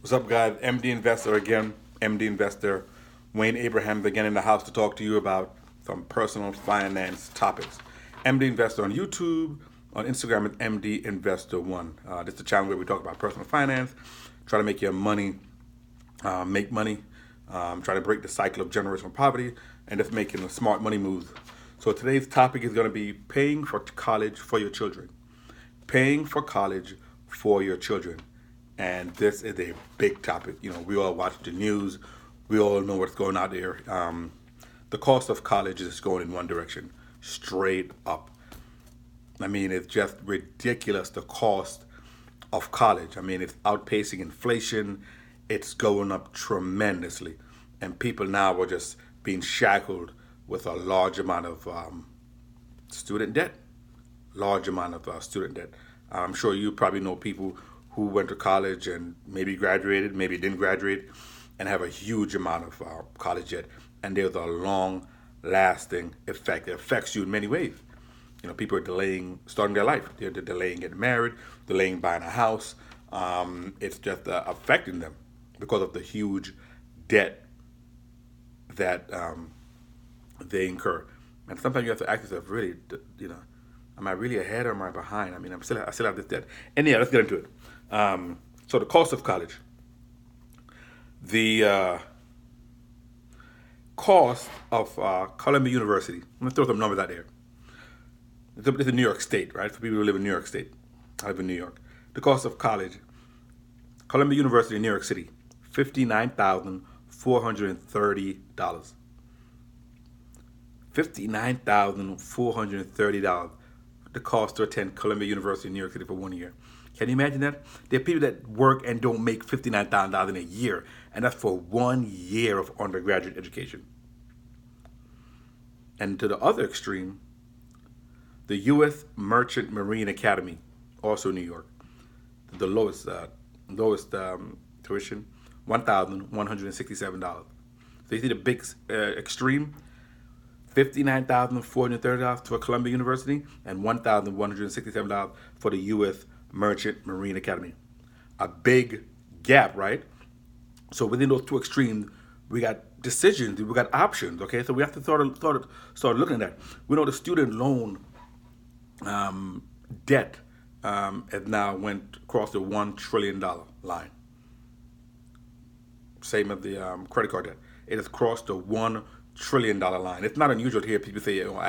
What's up, guys? MD Investor again. MD Investor Wayne Abraham again in the house to talk to you about some personal finance topics. MD Investor on YouTube, on Instagram at MD Investor One. This is the channel where we talk about personal finance, try to make your money make money, try to break the cycle of generational poverty, and just making smart money moves. So today's topic is going to be paying for college for your children. Paying for college for your children. And this is a big topic. You know, we all watch the news. We all know what's going out there. The cost of college is going in one direction, straight up. I mean, it's just ridiculous the cost of college. I mean, it's outpacing inflation. It's going up tremendously. And people now are just being shackled with a large amount of student debt. Large amount of student debt. I'm sure you probably know people who went to college and maybe graduated, maybe didn't graduate, and have a huge amount of college debt. And there's a long lasting effect. It affects you in many ways. You know, people are delaying starting their life. They're delaying getting married, delaying buying a house. It's just affecting them because of the huge debt that they incur. And sometimes you have to ask yourself, really, you know, am I really ahead or am I behind? I mean, I still have this debt. And yeah, let's get into it. So the cost of college, the cost of Columbia University. I'm gonna throw some numbers out there. It's in New York State, right? For people who live in New York State, I live in New York. The cost of college, Columbia University in New York City, $59,430. $59,430. The cost to attend Columbia University in New York City for 1 year. Can you imagine that? There are people that work and don't make $59,000 in a year, and that's for 1 year of undergraduate education. And to the other extreme, the U.S. Merchant Marine Academy, also New York, the lowest tuition, $1,167. So you see the big extreme, $59,430 to a Columbia University and $1,167 for the U.S. Merchant Marine Academy. A big gap, right? So within those two extremes, we got decisions, we got options. Okay, so we have to start looking at that. We know the student loan debt has now went across the $1 trillion line. Same as the credit card debt. It has crossed the $1 trillion line. It's not unusual to hear people say, "Oh,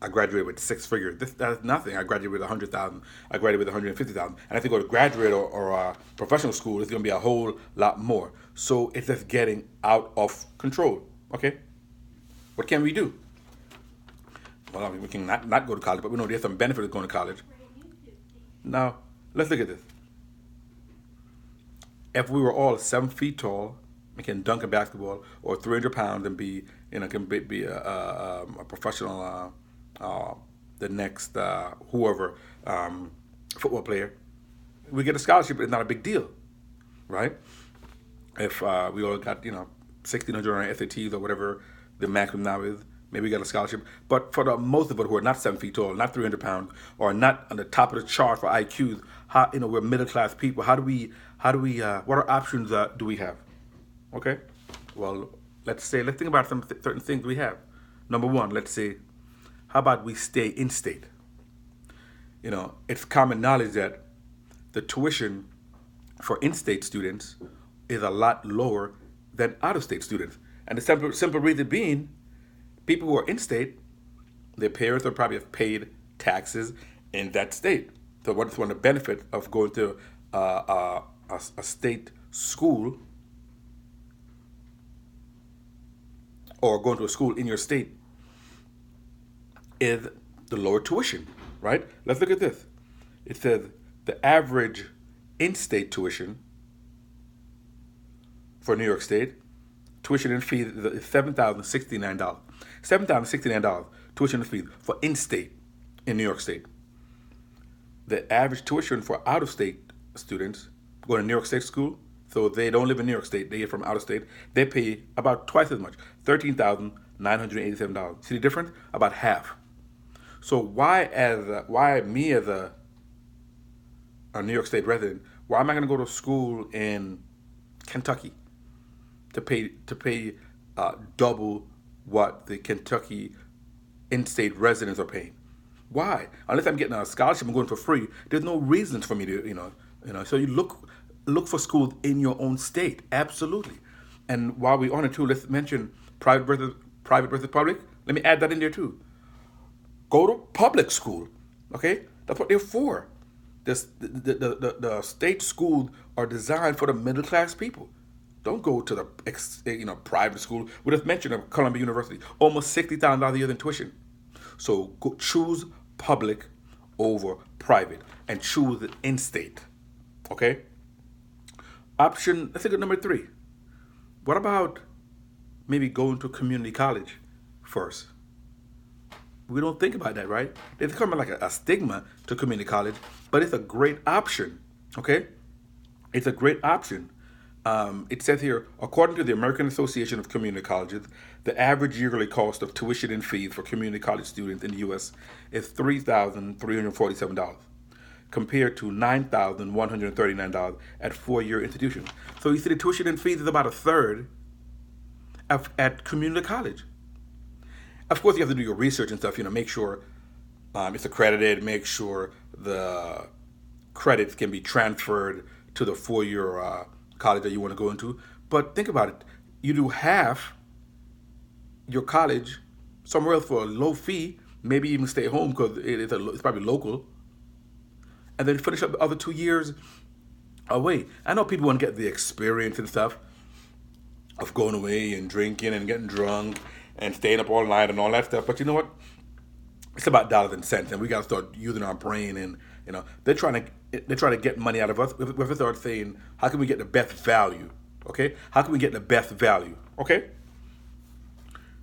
I graduated with six figures." That's nothing. I graduated with 100,000. I graduated with 150,000. And if you go to graduate or professional school, it's going to be a whole lot more. So it's just getting out of control. Okay, what can we do? Well, I mean, we can not go to college, but we know there's some benefit of going to college. Now, let's look at this. If we were all 7 feet tall and can dunk a basketball, or 300 pounds and be, you know, can be a professional, the next whoever football player, we get a scholarship. It's not a big deal, right? If we all got 1,600 on our SATs or whatever the maximum now is, maybe we got a scholarship. But for the most of us who are not 7 feet tall, not 300 pounds, or not on the top of the chart for IQs, we're middle class people. How do we what are options do we have? Okay, well, let's think about some certain things we have. Number one, let's say, how about we stay in state? You know, it's common knowledge that the tuition for in-state students is a lot lower than out-of-state students, and the simple reason being, people who are in-state, their parents will probably have paid taxes in that state. So what's one of the benefits of going to a state school or going to a school in your state is the lower tuition, right? Let's look at this. It says the average in-state tuition for New York State, tuition and fees is $7,069. $7,069 tuition and fees for in-state in New York State. The average tuition for out-of-state students going to New York State school, so they don't live in New York State, they are from out of state, they pay about twice as much, $13,987. See the difference? About half. So why me as a New York State resident Why am I going to go to school in Kentucky to pay double what the Kentucky in-state residents are paying? Why? Unless I'm getting a scholarship and going for free, there's no reasons for me to, So you look for schools in your own state, absolutely. And while we're on it too, let's mention private versus public. Let me add that in there too. Go to public school, okay? That's what they're for. The state schools are designed for the middle class people. Don't go to the private school. We just mentioned Columbia University, almost $60,000 a year in tuition. So choose public over private and choose in-state. Okay? Let's look at number 3. What about maybe going to community college first? We don't think about that, right? It's kind of like a stigma to community college, but it's a great option. Okay? It's a great option. It says here, according to the American Association of Community Colleges, the average yearly cost of tuition and fees for community college students in the U.S. is $3,347, compared to $9,139 at four-year institutions. So you see the tuition and fees is about a third at community college. Of course, you have to do your research and stuff, make sure it's accredited, make sure the credits can be transferred to the four-year college that you want to go into. But think about it. You do half your college somewhere else for a low fee, maybe even stay home because it's probably local, and then finish up the other 2 years away. I know people want to get the experience and stuff of going away and drinking and getting drunk and staying up all night and all that stuff, but you know what? It's about dollars and cents, and we got to start using our brain. And they're trying to get money out of us. We have to start saying, how can we get the best value? Okay, how can we get the best value? Okay.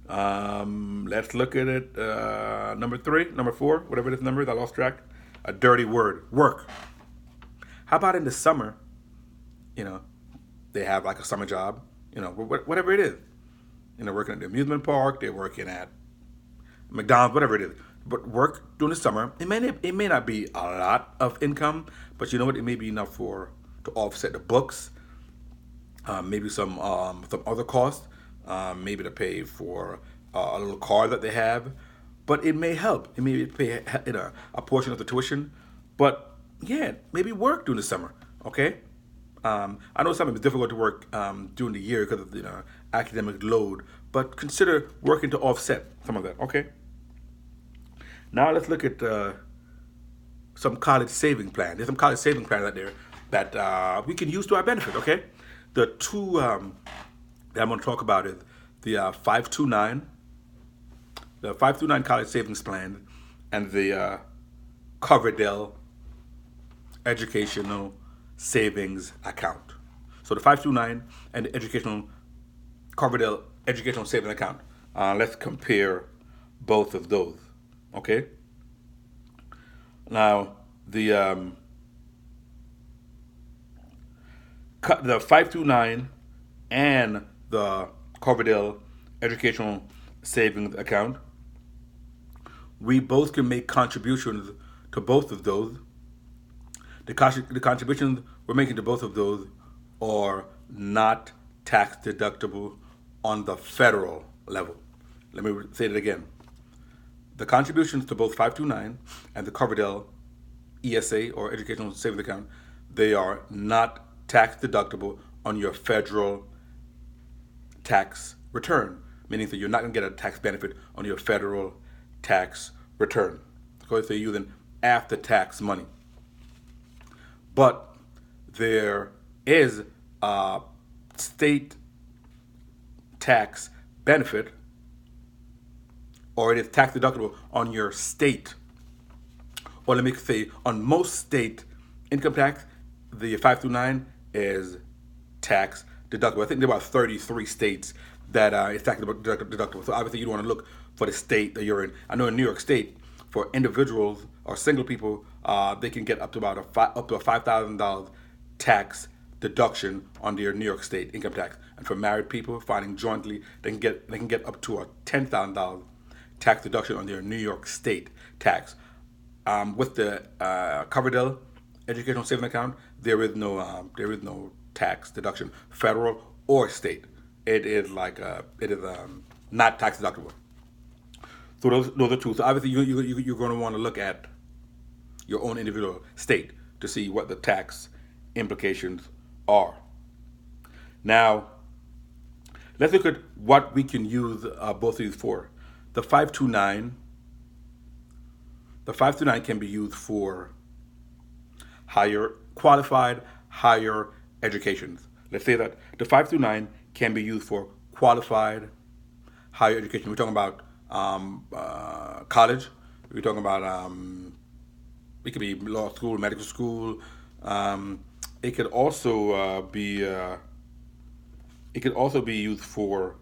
Let's look at it. Number 4, whatever this number is, I lost track. A dirty word, work. How about in the summer? They have like a summer job. Whatever it is. Working at the amusement park. They're working at McDonald's, whatever it is. But work during the summer, it may not be a lot of income, but you know what? It may be enough to offset the books, maybe some other costs, maybe to pay for a little car that they have. But it may help. It may pay a portion of the tuition. But yeah, maybe work during the summer. Okay. I know sometimes it's difficult to work during the year because of the academic load, but consider working to offset some of that. Okay. Now let's look at some college saving plans. There's some college saving plans out there that we can use to our benefit. Okay. The two that I'm going to talk about is the 529, the 529 college savings plan, and the Coverdell educational savings account. So the 529 and the Coverdell educational savings account. Let's compare both of those. Okay. Now the 529 and the Coverdell educational savings account, we both can make contributions to both of those. The contributions we're making to both of those are not tax deductible on the federal level. Let me say that again. The contributions to both 529 and the Coverdell ESA or Educational Savings Account, they are not tax deductible on your federal tax return, meaning that you're not going to get a tax benefit on your federal tax return. Because they're using after-tax money. But there is a state tax benefit, or it is tax deductible on your state, or let me say on most state income tax. The 529 is tax deductible. I think there are about 33 states that it's tax deductible. So obviously you don't want to look for the state that you're in. I know in New York State, for individuals or single people, they can get up to a $5,000 tax deduction on their New York State income tax. And for married people filing jointly, they can get up to a $10,000 tax deduction on their New York State tax. With the Coverdell Educational Savings Account, there is no tax deduction, federal or state. It is not tax deductible. So those are two. So obviously you're going to want to look at your own individual state to see what the tax implications are. Now, let's look at what we can use both of these for. The 529, the 529 can be used for qualified higher educations. Let's say that the 529 can be used for qualified higher education. We're talking about college. We're talking about it could be law school, medical school. It could also be used for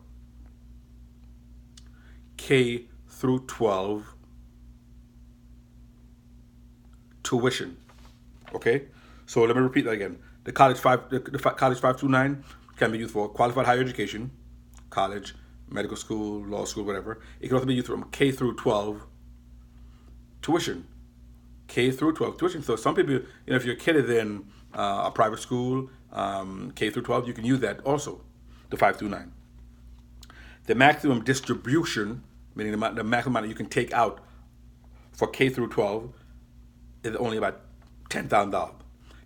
K through 12 tuition. Okay, so let me repeat that again. The college college 529 can be used for qualified higher education, college, medical school, law school, whatever. It can also be used from K through 12 tuition. K through 12 tuition. So some people, if your kid is in a private school, K through 12, you can use that also, the 529. The maximum distribution, meaning the maximum amount you can take out for K through 12 is only about $10,000.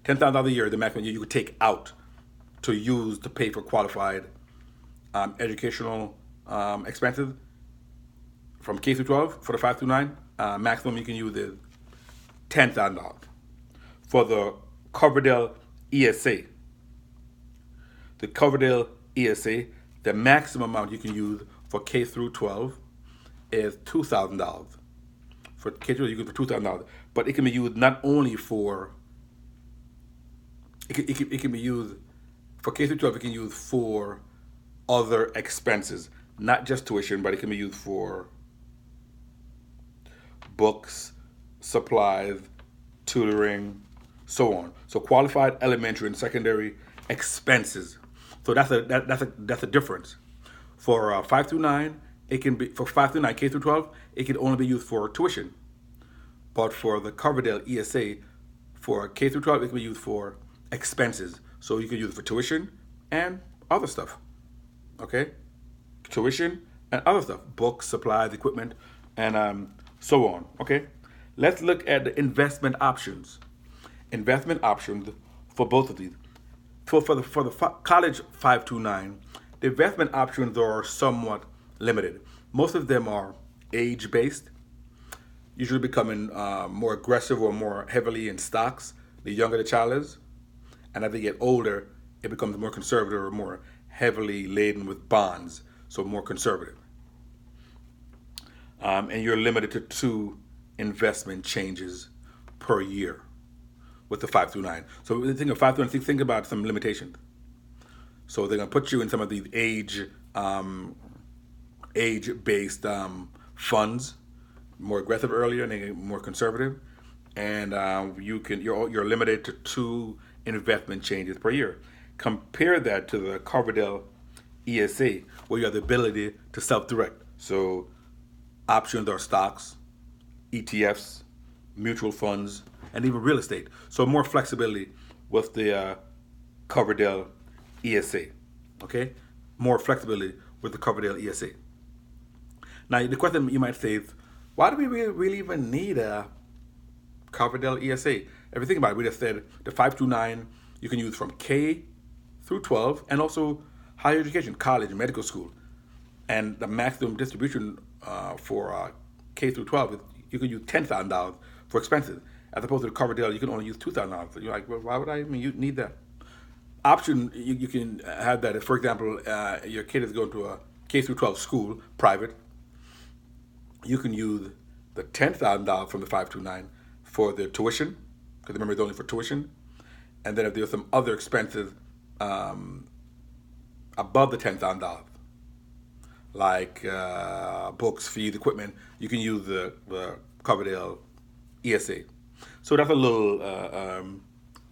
$10,000 a year, the maximum you could take out to use to pay for qualified educational expenses from K through 12 for the 529. Maximum you can use is $10,000. For the Coverdell ESA, the maximum amount you can use for K through 12 is $2,000. For K through 12, you can use for $2,000, but it can be used not only for it can be used for K through 12. It can be used for other expenses, not just tuition, but it can be used for books, supplies, tutoring, so on. So qualified elementary and secondary expenses. So that's a difference. For 529, it can be for 529 K through 12. It can only be used for tuition. But for the Coverdell ESA, for K through 12, it can be used for expenses. So you can use it for tuition and other stuff. Okay, tuition and other stuff, books, supplies, equipment, and so on. Okay, let's look at the investment options. Investment options for both of these. For the college 529, the investment options are somewhat limited. Most of them are age based, usually becoming more aggressive or more heavily in stocks the younger the child is, and as they get older, it becomes more conservative or more heavily laden with bonds, so more conservative. And you're limited to 2 investment changes per year with the 529. So the thing of 529, think about some limitations. So they're going to put you in some of these age-based funds, more aggressive earlier and then more conservative, and you're limited to 2 investment changes per year. Compare that to the Coverdell ESA, where you have the ability to self-direct. So options are stocks, ETFs, mutual funds, and even real estate. So more flexibility with the Coverdell ESA. Okay, more flexibility with the Coverdell ESA. Now the question you might say is, why do we really even need a Coverdell ESA? If you think about it, we just said the 529 you can use from K through 12 and also higher education, college, medical school. And the maximum distribution for K through 12 is you can use $10,000 for expenses. As opposed to the Coverdell, you can only use $2,000. So you're like, well, why would I even need that? Option, you can have that if, for example, your kid is going to a K through 12 school, private. You can use the $10,000 from the 529 for the tuition, because remember it's only for tuition. And then if there's some other expenses above the $10,000, like books, fees, equipment, you can use the Coverdell ESA. So that's a little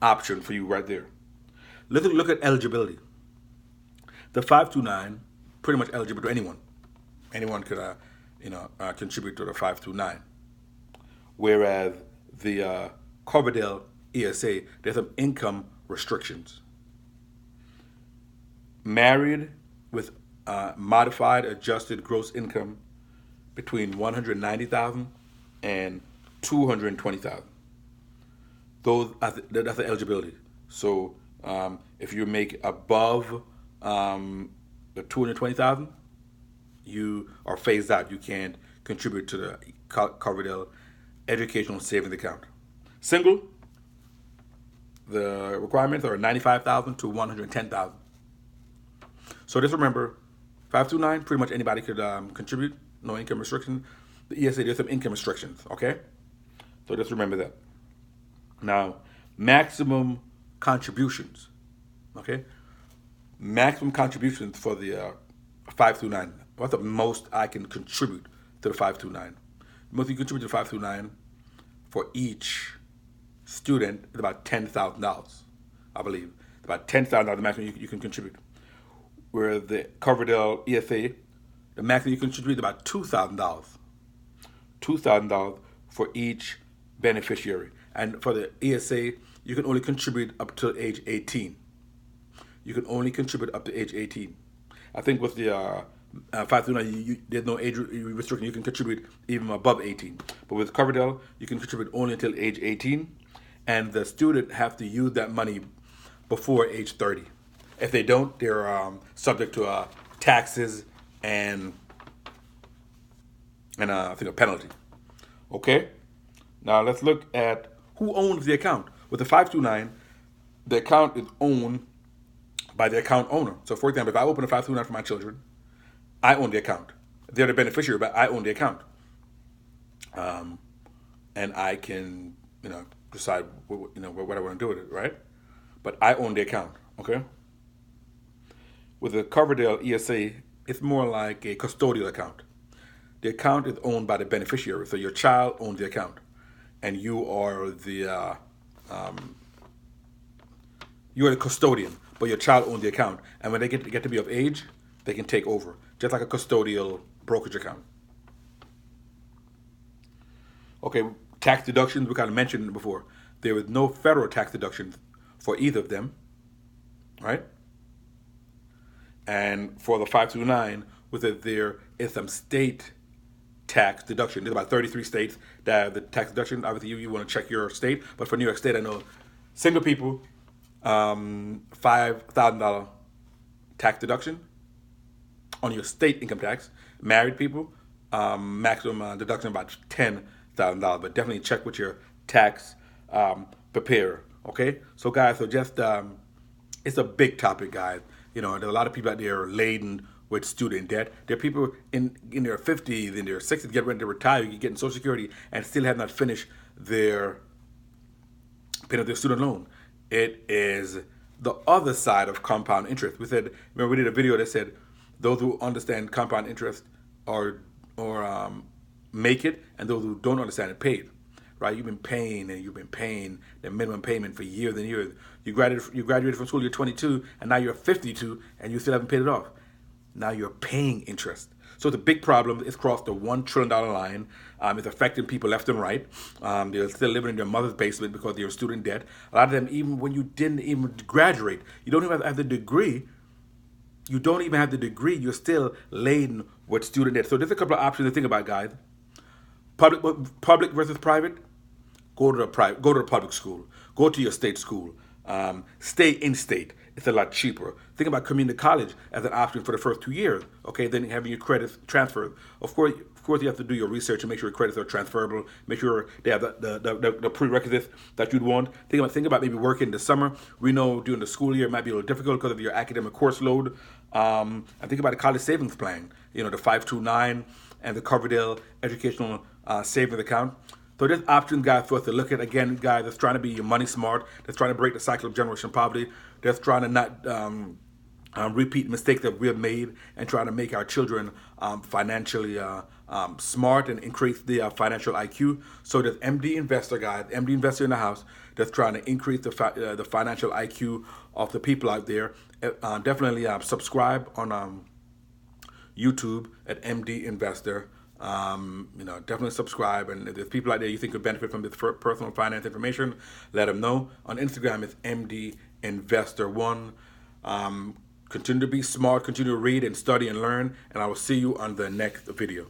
option for you right there. Let's look at eligibility. The 529 pretty much eligible to anyone. Anyone could contribute to the 529. Whereas the Coverdell ESA, there's some income restrictions. Married with modified adjusted gross income between 190,000 and 220,000. That's the eligibility. So if you make above the 220,000, you are phased out. You can't contribute to the Coverdell Educational Savings Account. Single, the requirements are 95,000 to 110,000. So just remember, 529, pretty much anybody could contribute. No income restriction. The ESA, there's some income restrictions. Okay, so just remember that. Now, maximum contributions. Okay, maximum contributions for the 529. What's the most I can contribute to the 529? The most you contribute to the 529 for each student is about $10,000, I believe. About $10,000 the maximum you can contribute. Where the Coverdell ESA, the maximum you can contribute is about $2,000. $2,000 for each beneficiary. And for the ESA, you can only contribute up to age 18. You can only contribute up to age 18. I think with the 529, there's no age restriction. You can contribute even above 18. But with Coverdell, you can contribute only until age 18. And the student have to use that money before age 30. If they don't, they're subject to taxes and I think a penalty. Okay? Now let's look at who owns the account. With the 529, the account is owned by the account owner. So for example, if I open a 529 for my children, I own the account. They're the beneficiary, but I own the account. And I can, decide what I want to do with it, right? But I own the account, okay? With the Coverdell ESA, it's more like a custodial account. The account is owned by the beneficiary, so your child owns the account, and you are the custodian, but your child owns the account. And when they get to be of age, they can take over, just like a custodial brokerage account. Okay, tax deductions, we kind of mentioned before. There is no federal tax deductions for either of them, right? And for the 529, with it, there is some state tax deduction. There's about 33 states that have the tax deduction. Obviously, you want to check your state. But for New York State, I know single people, $5,000 tax deduction on your state income tax. Married people, maximum deduction about $10,000. But definitely check with your tax preparer. Okay, so guys, just it's a big topic, guys. There's a lot of people out there laden with student debt. There are people in their 50s, in their 60s, getting ready to retire, getting Social Security, and still have not finished their paying off their student loan. It is the other side of compound interest. Remember we did a video that said those who understand compound interest or make it, and those who don't understand it pay it. Right? You've been paying the minimum payment for years and years. You graduated from school, you're 22, and now you're 52, and you still haven't paid it off. Now you're paying interest. So it's a big problem. It's crossed the $1 trillion line. It's affecting people left and right. They're still living in their mother's basement because they're student debt. A lot of them, even when you didn't even graduate, you don't even have the degree. You don't even have the degree. You're still laden with student debt. So there's a couple of options to think about, guys. Public versus private. Go to the public school. Go to your state school. Stay in state. It's a lot cheaper. Think about community college as an option for the first 2 years. Okay, then having your credits transferred. Of course, you have to do your research and make sure your credits are transferable. Make sure they have the prerequisites that you'd want. Think about maybe working this summer. We know during the school year it might be a little difficult because of your academic course load. And think about the college savings plan. The 529 and the Coverdell Educational Savings Account. So there's options, guys, for us to look at. Again, guys, that's trying to be money smart. That's trying to break the cycle of generational poverty. That's trying to not repeat mistakes that we have made and trying to make our children financially smart and increase the financial IQ. So there's MD Investor, guys, MD Investor in the house that's trying to increase the financial IQ of the people out there. Definitely subscribe on YouTube at MD Investor. Definitely subscribe, and if there's people out there you think could benefit from this personal finance information, let them know. On Instagram, it's MD Investor One. Continue to be smart, continue to read and study and learn, and I will see you on the next video.